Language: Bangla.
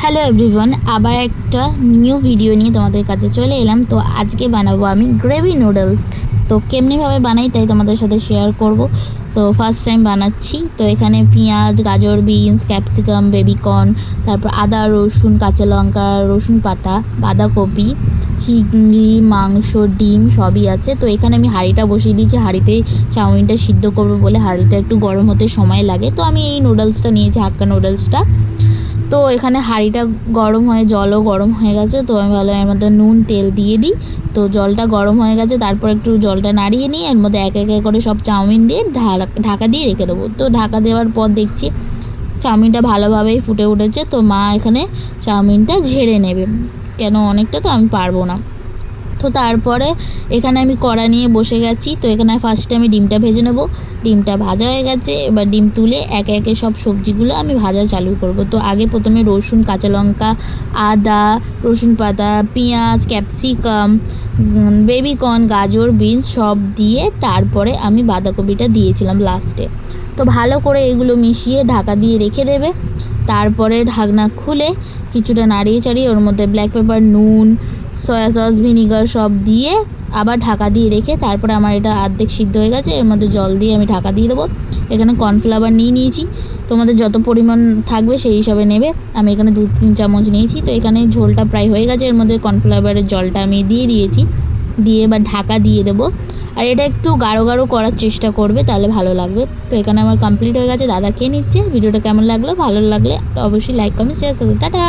হ্যালো এভরিওয়ান, আবার একটা নিউ ভিডিও নিয়ে তোমাদের কাছে চলে এলাম। তো আজকে বানাবো আমি গ্রেভি নুডলস। তো কেমনিভাবে বানাই তাই তোমাদের সাথে শেয়ার করব। তো ফার্স্ট টাইম বানাচ্ছি। তো এখানে পেঁয়াজ, গাজর, বিনস, ক্যাপসিকাম, বেবিকর্ন, তারপর আদা, রসুন, কাঁচা লঙ্কা, রসুন পাতা, বাঁধাকপি, চিংড়ি, মাংস, ডিম সবই আছে। তো এখানে আমি হাঁড়িটা বসিয়ে দিয়েছি। হাঁড়িতে চাউমিনটা সিদ্ধ করবো বলে হাঁড়িটা একটু গরম হতে সময় লাগে। তো আমি এই নুডলসটা নিয়েছি, হাক্কা নুডলসটা। তো এখানে হাঁড়িটা গরম হয়ে জলও গরম হয়ে গেছে। তো আমি ভালো এর মধ্যে নুন তেল দিয়ে দিই। তো জলটা গরম হয়ে গেছে, তারপর একটু জলটা নাড়িয়ে নিয়ে এর মধ্যে এক এক করে সব চাউমিন দিয়ে ঢাকা দিয়ে রেখে দেবো। তো ঢাকা দেওয়ার পর দেখছি চাউমিনটা ভালোভাবেই ফুটে উঠেছে। তো মা এখানে চাউমিনটা ঝেড়ে নেবে, কেন অনেকটা তো আমি পারবো না। তো তারপরে এখানে আমি কড়া নিয়ে বসে গেছি। তো এখানে ফার্স্টে আমি ডিমটা ভেজে নেব। ডিমটা ভাজা হয়ে গেছে, এবার ডিম তুলে একে একে সব সবজিগুলো আমি ভাজা চালু করব। তো আগে প্রথমে রসুন, কাঁচা লঙ্কা, আদা, রসুন পাতা, পেঁয়াজ, ক্যাপসিকাম, বেবিকর্ন, গাজর, বিনস সব দিয়ে তারপরে আমি বাঁধাকপিটা দিয়েছিলাম লাস্টে। তো ভালো করে এগুলো মিশিয়ে ঢাকা দিয়ে রেখে দেবে। তারপরে ঢাকনা খুলে কিছুটা নাড়িয়ে চাড়িয়ে ওর মধ্যে ব্ল্যাক পেপার, নুন, সয়া সস, ভিনিগার সব দিয়ে আবার ঢাকা দিয়ে রেখে তারপরে আমার এটা অর্ধেক সিদ্ধ হয়ে গেছে। এর মধ্যে জল দিয়ে আমি ঢাকা দিয়ে দেবো। এখানে কর্নফ্লাওয়ার নিয়েছি, তোমাদের যত পরিমাণ থাকবে সেই হিসাবে নেবে। আমি এখানে 2-3 চামচ নিয়েছি। তো এখানে ঝোলটা প্রায় হয়ে গেছে। এর মধ্যে কর্নফ্লাওয়ারের জলটা আমি দিয়ে দিয়েছি, দিয়ে এবার ঢাকা দিয়ে দেবো। আর এটা একটু গাঢ় গাঢ় করার চেষ্টা করবে, তাহলে ভালো লাগবে। তো এখানে আমার কমপ্লিট হয়ে গেছে। দাদা খেয়ে নিচ্ছে। ভিডিওটা কেমন লাগলো? ভালো লাগলে অবশ্যই লাইক, কমেন্ট, শেয়ার করবে। টাটা।